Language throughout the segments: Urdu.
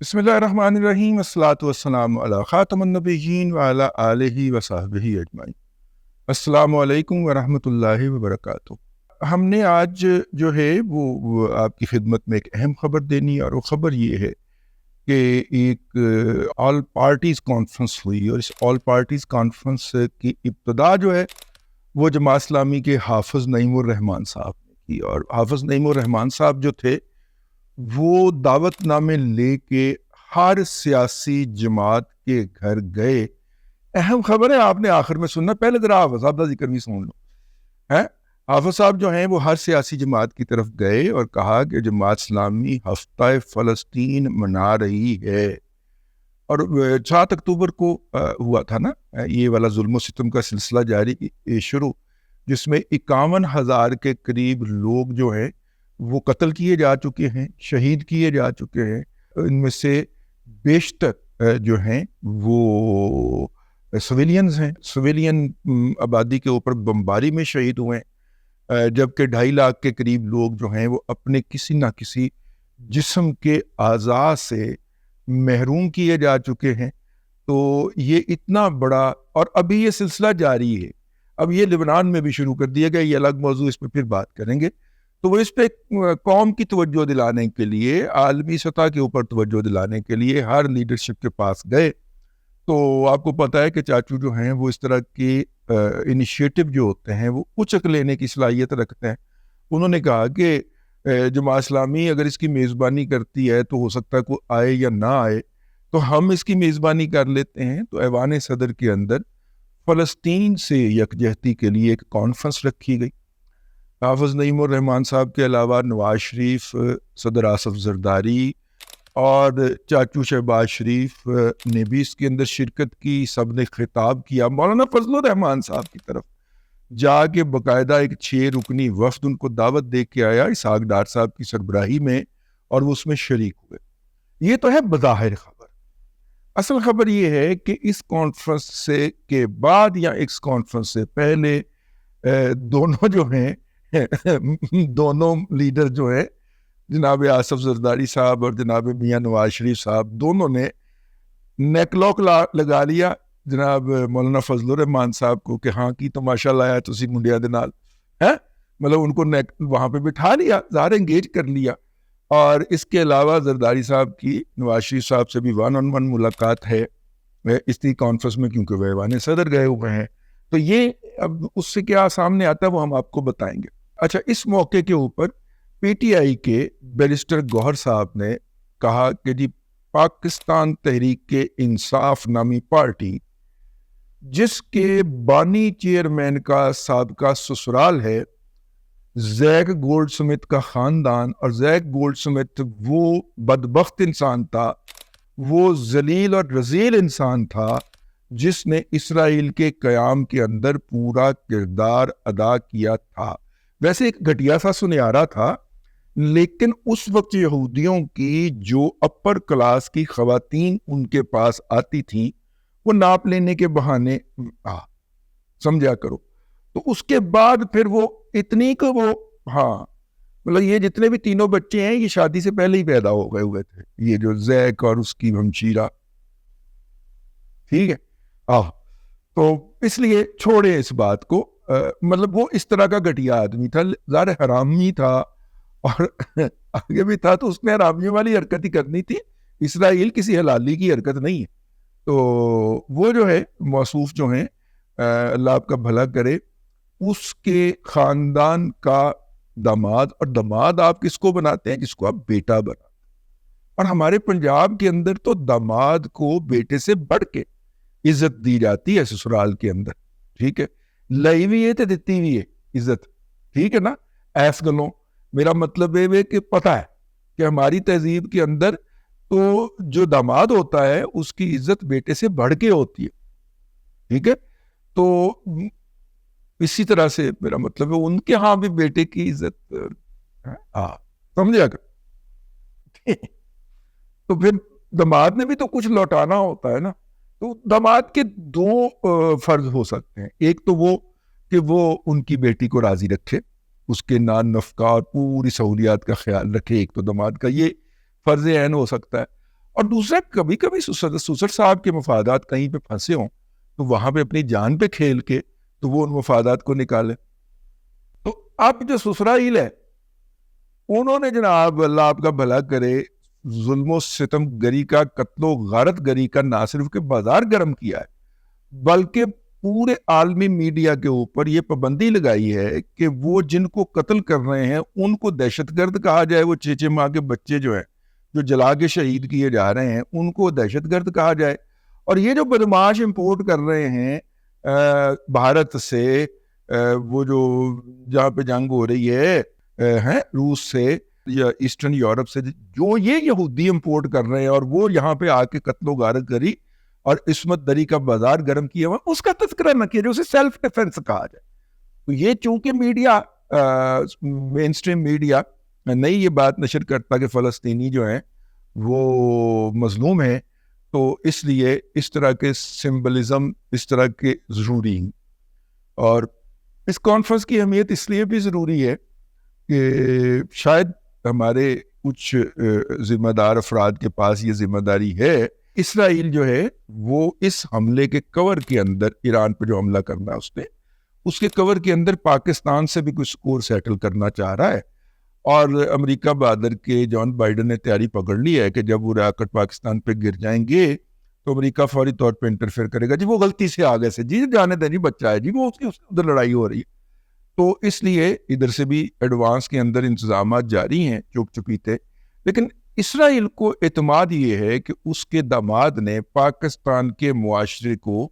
بسم اللہ الرحمن الرحیم، الصلاۃ والسلام علی خاتم النبیین وعلی آلہ وصحبہ اجمعین۔ السلام علیکم ورحمۃ اللہ وبرکاتہ۔ ہم نے آج جو ہے وہ آپ کی خدمت میں ایک اہم خبر دینی، اور وہ خبر یہ ہے کہ ایک آل پارٹیز کانفرنس ہوئی، اور اس آل پارٹیز کانفرنس کی ابتدا جو ہے وہ جماعت اسلامی کے حافظ نعیم الرحمان صاحب نے کی۔ اور حافظ نعیم الرحمان صاحب جو تھے وہ دعوت نامے لے کے ہر سیاسی جماعت کے گھر گئے۔ اہم خبر ہے، آپ نے آخر میں سننا، پہلے ذرا حافظ صاحب کا ذکر بھی سن لو۔ حافظ صاحب جو ہیں وہ ہر سیاسی جماعت کی طرف گئے اور کہا کہ جماعت اسلامی ہفتہ فلسطین منا رہی ہے، اور 7 اکتوبر کو ہوا تھا نا یہ والا ظلم و ستم کا سلسلہ جاری شروع، جس میں 51,000 کے قریب لوگ جو ہیں وہ قتل کیے جا چکے ہیں، شہید کیے جا چکے ہیں۔ ان میں سے بیشتر جو ہیں وہ سویلینز ہیں، سویلین آبادی کے اوپر بمباری میں شہید ہوئے ہیں، جبکہ 2.5 لاکھ کے قریب لوگ جو ہیں وہ اپنے کسی نہ کسی جسم کے اعضاء سے محروم کیے جا چکے ہیں۔ تو یہ اتنا بڑا، اور ابھی یہ سلسلہ جاری ہے، اب یہ لبنان میں بھی شروع کر دیا گیا، یہ الگ موضوع، اس پہ پھر بات کریں گے۔ تو وہ اس پہ قوم کی توجہ دلانے کے لیے، عالمی سطح کے اوپر توجہ دلانے کے لیے ہر لیڈرشپ کے پاس گئے۔ تو آپ کو پتہ ہے کہ چاچو جو ہیں وہ اس طرح کے انیشیٹو جو ہوتے ہیں وہ اچک لینے کی صلاحیت رکھتے ہیں۔ انہوں نے کہا کہ جماعت اسلامی اگر اس کی میزبانی کرتی ہے تو ہو سکتا ہے کوئی آئے یا نہ آئے، تو ہم اس کی میزبانی کر لیتے ہیں۔ تو ایوان صدر کے اندر فلسطین سے یکجہتی کے لیے ایک کانفرنس رکھی گئی۔ حافظ نعیم الرحمان صاحب کے علاوہ نواز شریف، صدر آصف زرداری اور چاچو شہباز شریف نے بھی اس کے اندر شرکت کی۔ سب نے خطاب کیا، مولانا فضل الرحمان صاحب کی طرف جا کے باقاعدہ ایک 6 رکنی وفد ان کو دعوت دے کے آیا اسحاق ڈار صاحب کی سربراہی میں، اور وہ اس میں شریک ہوئے۔ یہ تو ہے بظاہر خبر۔ اصل خبر یہ ہے کہ اس کانفرنس سے کے بعد یا اس کانفرنس سے پہلے دونوں جو ہیں دونوں لیڈر جو ہیں جناب آصف زرداری صاحب اور جناب میاں نواز شریف صاحب، دونوں نے نیک لاک لگا لیا جناب مولانا فضل الرحمان صاحب کو کہ ہاں کی تو ماشاء اللہ ہے تسی منڈیا دے نال ہے، مطلب ان کو وہاں پہ بٹھا لیا، ظاہر انگیج کر لیا۔ اور اس کے علاوہ زرداری صاحب کی نواز شریف صاحب سے بھی 1-on-1 ملاقات ہے اس کی کانفرنس میں، کیونکہ وہ ایوان صدر گئے ہوئے ہیں۔ تو یہ اب اس سے کیا سامنے آتا ہے وہ ہم آپ کو بتائیں گے۔ اچھا، اس موقع کے اوپر پی ٹی آئی کے بیرسٹر گوہر صاحب نے کہا کہ جی پاکستان تحریک انصاف نامی پارٹی، جس کے بانی چیئرمین کا سابقہ سسرال ہے زیک گولڈ سمتھ کا خاندان، اور زیک گولڈ سمتھ وہ بدبخت انسان تھا، وہ ذلیل اور رذیل انسان تھا جس نے اسرائیل کے قیام کے اندر پورا کردار ادا کیا تھا۔ ویسے ایک گھٹیا سا سنیارا تھا، لیکن اس وقت یہودیوں کی جو اپر کلاس کی خواتین ان کے پاس آتی تھیں وہ ناپ لینے کے بہانے سمجھا کرو۔ تو اس کے بعد پھر وہ اتنی کہ وہ مطلب یہ جتنے بھی تینوں بچے ہیں یہ شادی سے پہلے ہی پیدا ہو گئے ہوئے تھے، یہ جو زیک اور اس کی ہمشیرہ، ٹھیک ہے۔ تو اس لیے چھوڑے اس بات کو، مطلب وہ اس طرح کا گھٹیا آدمی تھا، ظاہر حرامی تھا اور آگے بھی تھا، تو اس نے حرامیوں والی حرکت ہی کرنی تھی، اسرائیل کسی حلالی کی حرکت نہیں ہے۔ تو وہ جو ہے موصوف جو ہیں، اللہ آپ کا بھلا کرے، اس کے خاندان کا داماد، اور داماد آپ کس کو بناتے ہیں؟ جس کو آپ بیٹا بناتے ہیں۔ اور ہمارے پنجاب کے اندر تو داماد کو بیٹے سے بڑھ کے عزت دی جاتی ہے سسرال کے اندر، ٹھیک ہے، لئی بھی ہے تو دیتی بھی ہے عزت، ٹھیک ہے نا۔ ایس گلوں میرا مطلب ہے کہ پتہ ہے کہ ہماری تہذیب کے اندر تو جو داماد ہوتا ہے اس کی عزت بیٹے سے بڑھ کے ہوتی ہے، ٹھیک ہے۔ تو اسی طرح سے میرا مطلب ہے ان کے ہاں بھی بیٹے کی عزت سمجھا کر تو پھر داماد نے بھی تو کچھ لوٹانا ہوتا ہے نا۔ تو داماد کے 2 فرض ہو سکتے ہیں، ایک تو وہ کہ وہ ان کی بیٹی کو راضی رکھے، اس کے نان نفقہ اور پوری سہولیات کا خیال رکھے، ایک تو داماد کا یہ فرض عین ہو سکتا ہے۔ اور دوسرا کبھی کبھی سسر صاحب کے مفادات کہیں پہ پھنسے ہوں تو وہاں پہ اپنی جان پہ کھیل کے تو وہ ان مفادات کو نکالے. تو اب جو سسرائیل ہے انہوں نے جناب اللہ آپ کا بھلا کرے ظلم و ستم گری کا, قتل و غارت گری کا نہ صرف کہ بازار گرم کیا ہے بلکہ پورے عالمی میڈیا کے اوپر یہ پابندی لگائی ہے کہ وہ جن کو قتل کر رہے ہیں ان کو دہشت گرد کہا جائے. وہ 6 ماہ کے بچے جو ہیں جو جلا کے شہید کیے جا رہے ہیں ان کو دہشت گرد کہا جائے. اور یہ جو بدماش امپورٹ کر رہے ہیں بھارت سے, وہ جو جہاں پہ جنگ ہو رہی ہے روس سے یا ایسٹرن یورپ سے, جو یہ یہودی امپورٹ کر رہے ہیں اور وہ یہاں پہ آ کے قتل و غارت گری اور عصمت دری کا بازار گرم کیا ہوا, اس کا تذکرہ نہ کیا جو اسے سیلف ڈیفenس کہا جائے. تو یہ چونکہ میڈیا مین اسٹریم میڈیا نہیں یہ بات نشر کرتا کہ فلسطینی جو ہیں وہ مظلوم ہیں, تو اس لیے اس طرح کے سمبلزم اس طرح کے ضروری ہیں. اور اس کانفرنس کی اہمیت اس لیے بھی ضروری ہے کہ شاید ہمارے کچھ ذمہ دار افراد کے پاس یہ ذمہ داری ہے. اسرائیل جو ہے وہ اس حملے کے کور کے اندر ایران پہ جو حملہ کرنا ہے اس کے کور کے اندر پاکستان سے بھی کچھ سکور سیٹل کرنا چاہ رہا ہے. اور امریکہ بہادر کے جان بائیڈن نے تیاری پکڑ لی ہے کہ جب وہ راکٹ پاکستان پہ گر جائیں گے تو امریکہ فوری طور پہ انٹرفیئر کرے گا. جی وہ غلطی سے آگے سے جی جانے دیں جی بچہ ہے جی وہ اس کی ادھر لڑائی ہو رہی ہے. تو اس لیے ادھر سے بھی ایڈوانس کے اندر انتظامات جاری ہیں چپ چپیتے. لیکن اسرائیل کو اعتماد یہ ہے کہ اس کے داماد نے پاکستان کے معاشرے کو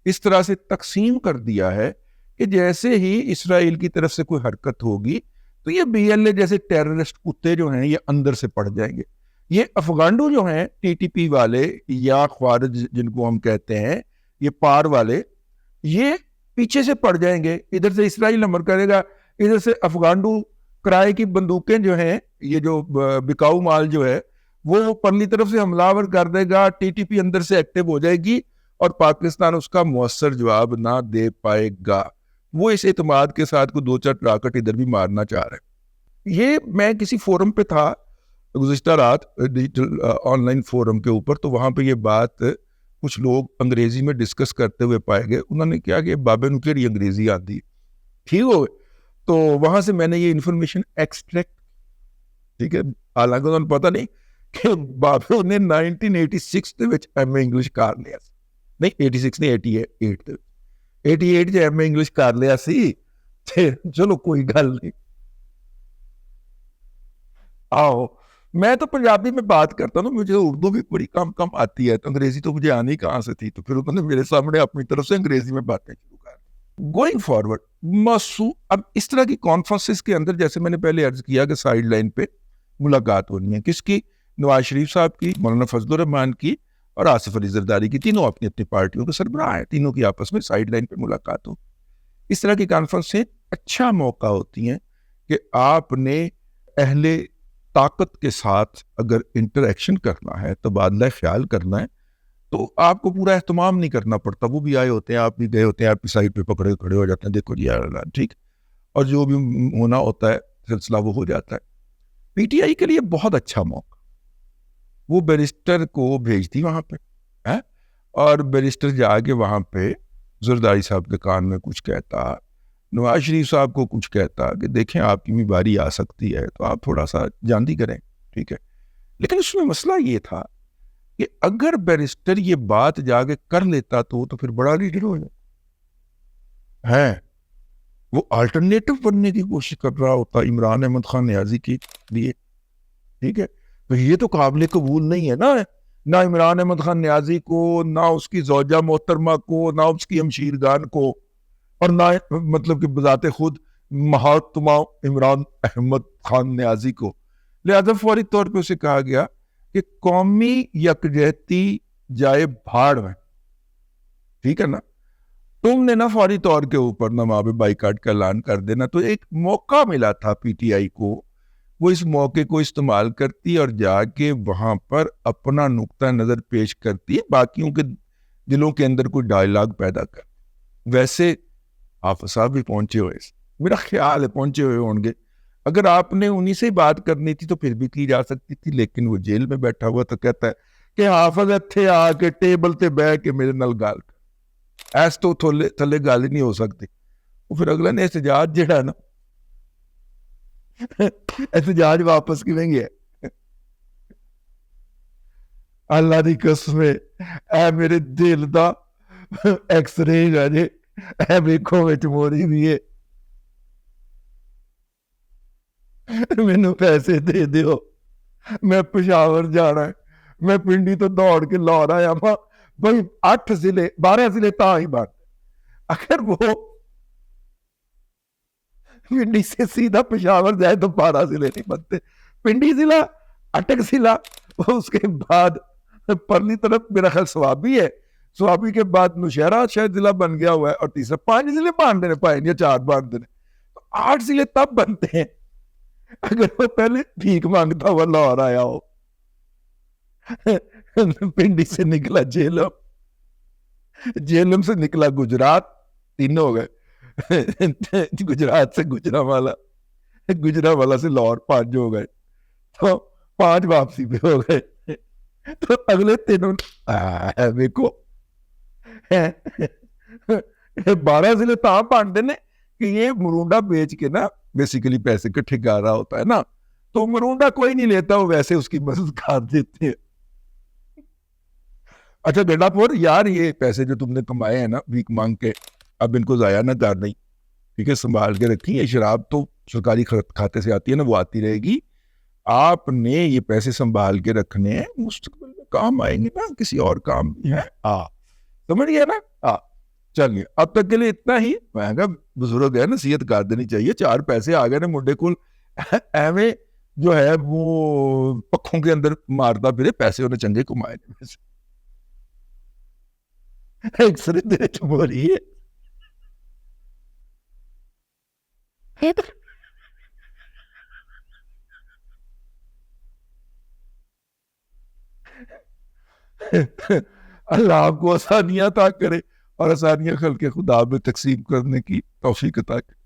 اس طرح سے تقسیم کر دیا ہے کہ جیسے ہی اسرائیل کی طرف سے کوئی حرکت ہوگی تو یہ BLA جیسے ٹیررسٹ کتے جو ہیں یہ اندر سے پڑ جائیں گے. یہ افغانڈو جو ہیں TTP والے یا خوارج جن کو ہم کہتے ہیں یہ پار والے, یہ پیچھے سے پڑ جائیں گے. ادھر سے اسرائیل حملہ کرے گا, ادھر سے افغانڈو کرائے کی بندوقیں جو ہیں یہ جو بکاؤ مال جو ہے وہ پرلی طرف سے حملہ آور کر دے گا, TTP اندر سے ایکٹیو ہو جائے گی اور پاکستان اس کا مؤثر جواب نہ دے پائے گا. وہ اس اعتماد کے ساتھ کوئی 2-4 راکٹ ادھر بھی مارنا چاہ رہے ہیں. یہ میں کسی فورم پہ تھا گزشتہ رات ڈیجیٹل آن لائن فورم کے اوپر, تو وہاں پہ یہ بات کچھ لوگ انگریزی میں ڈسکس کرتے ہوئے پائے گئے. انہوں نے کیا کہ بابے نو کیڑی انگریزی آتی ٹھیک ہو, تو وہاں سے میں نے یہ انفارمیشن ایکسٹریکٹ, ٹھیک ہے, حالانکہ انہوں نے پتہ نہیں کہ بابے نے 1986 ਦੇ ਵਿੱਚ MA ਇੰਗਲਿਸ਼ ਕਰ ਲਿਆ ਸੀ. ਨਹੀਂ 86 ਨਹੀਂ 88 ਦੇ ਵਿੱਚ 88 'ਚ MA ਇੰਗਲਿਸ਼ ਕਰ ਲਿਆ ਸੀ. ਤੇ ਚਲੋ ਕੋਈ ਗੱਲ نہیں. آؤ میں تو پنجابی میں بات کرتا ہوں, مجھے اردو بھی بڑی کم آتی ہے, تو انگریزی تو مجھے آنی کہاں سے تھی. تو پھر انہوں نے میرے سامنے اپنی طرف سے انگریزی میں باتیں شروع کر دی. گوئنگ فارورڈ اب اس طرح کی کانفرنسز کے اندر جیسے میں نے پہلے عرض کیا کہ سائیڈ لائن پہ ملاقات ہونی ہے. کس کی؟ نواز شریف صاحب کی, مولانا فضل الرحمان کی اور آصف علی زرداری کی. تینوں اپنی اپنی پارٹیوں کے سربراہ ہیں, تینوں کی آپس میں سائیڈ لائن پہ ملاقات ہو. اس طرح کی کانفرنسیں اچھا موقع ہوتی ہیں کہ آپ نے اہل طاقت کے ساتھ اگر انٹریکشن کرنا ہے, تبادلہ خیال کرنا ہے, تو آپ کو پورا اہتمام نہیں کرنا پڑتا. وہ بھی آئے ہوتے ہیں, آپ بھی گئے ہوتے ہیں, آپ کی سائڈ پہ پکڑے کھڑے ہو جاتے ہیں, دیکھو جی یار ٹھیک, اور جو بھی ہونا ہوتا ہے سلسلہ وہ ہو جاتا ہے. PTI کے لیے بہت اچھا موقع. وہ بیرسٹر کو بھیجتی وہاں پہ اور بیرسٹر جا کے وہاں پہ زرداری صاحب کے کان میں کچھ کہتا, نواز شریف صاحب کو کچھ کہتا کہ دیکھیں آپ کی بھی باری آ سکتی ہے تو آپ تھوڑا سا جاندی کریں, ٹھیک ہے. لیکن اس میں مسئلہ یہ تھا کہ اگر بیرسٹر یہ بات جا کے کر لیتا تو پھر بڑا لیڈر ہو جائے ہے. وہ آلٹرنیٹو بننے کی کوشش کر رہا ہوتا عمران احمد خان نیازی کے لیے, ٹھیک ہے. تو یہ تو قابل قبول نہیں ہے نا, نہ عمران احمد خان نیازی کو, نہ اس کی زوجہ محترمہ کو, نہ اس کی ہمشیرگان کو, اور نہ مطلب کہ بذات خود مہاتما عمران احمد خان نیازی کو. لہذا فوری طور پہ اسے کہا گیا کہ قومی یکجہتی جائے بھاڑ میں, ٹھیک ہے نا. تم نے نا فوری طور کے اوپر نا وہاں پہ بائیکاٹ کا اعلان کر دینا. تو ایک موقع ملا تھا PTI کو, وہ اس موقع کو استعمال کرتی اور جا کے وہاں پر اپنا نقطہ نظر پیش کرتی, باقیوں کے دلوں کے اندر کوئی ڈائلاگ پیدا کر. ویسے آپ صاحب بھی پہنچے ہوئے, میرا خیال ہے پہنچے ہوئے ہوں گے. اگر آپ نے انہی سے بات کرنی تھی تو پھر بھی کی جا سکتی تھی, لیکن وہ جیل میں بیٹھا ہوا تو کہتا ہے کہ حافظ اتھے آ کے ٹیبل تے بہ کے میرے نال گل کر، ایس تو تھلے گل ہی نہیں ہو سکتی۔ پھر اگلا نے احتجاج جہاں نا احتجاج واپس کیویں گیا؟ اللہ دی قسم ہے، اے میرے دل دا ایکس رے ہے جی، اے ویکھو وچ موری بھی ہے، مینوں پیسے دے دیو، میں پشاور جانا ہے، میں پنڈی تو دوڑ کے لاہور آیا ماں بھائی 8 ضلع 12 ضلع تا ہی بات، اگر وہ پنڈی سے سیدھا پشاور جائے تو 12 ضلع نہیں بنتے، پنڈی ضلع، اٹک ضلع، اس کے بعد پرلی طرف میرا خیال سوابی ہے، سوابی کے بعد نوشہرہ شاید ضلع بن گیا ہوا ہے، اور تیسرا 5 ضلع باندھنے نے پائے یا 4 باندھنے نے، 8 ضلع تب بنتے ہیں اگر وہ پہلے بھیک مانگتا ہوا لاہور آیا ہو، پنڈی سے نکلا جہلم، جہلم سے نکلا گجرات، 3 ہو گئے، گجرات سے گجرانوالا، گجرانوالا سے لاہور 5 ہو گئے، تو 5 واپسی پہ ہو گئے، تو اگلے 3 دیکھو 12 ضلع تاں بانٹتے ہیں کہ یہ مرونڈا بیچ کے نا بیسیکلی پیسے کٹھے کر رہا ہوتا ہے نا، تو مرونڈا کوئی نہیں لیتا، وہ ویسے اس کی مدد کر دیتے ہیں۔ اچھا گنڈا پور یار، یہ پیسے جو تم نے کمائے ہیں نا بھیک مانگ کے، اب ان کو ضائع نہ کر دیں، ٹھیک ہے، سنبھال کے رکھیں، یہ شراب تو سرکاری کھاتے سے آتی ہے نا، وہ آتی رہے گی، آپ نے یہ پیسے سنبھال کے رکھنے ہیں، مستقبل میں کام آئیں گے نا، کسی اور کام بھی ہے، سمجھ گیا نا؟ چلیے اب تک کے لیے اتنا ہی، میں کہا بزرگ ہے، نصیحت کر دینی چاہیے، 4 پیسے آ گئے نا منڈے کو، ایویں جو ہے وہ پکھوں کے اندر مارتا پھرے، پیسے انہیں چنگے کمائے نے، ایک سرے تیرے چموری ہے، اللہ آپ کو آسانیاں عطا کرے اور آسانیاں خلق خدا میں تقسیم کرنے کی توفیق عطا کرے۔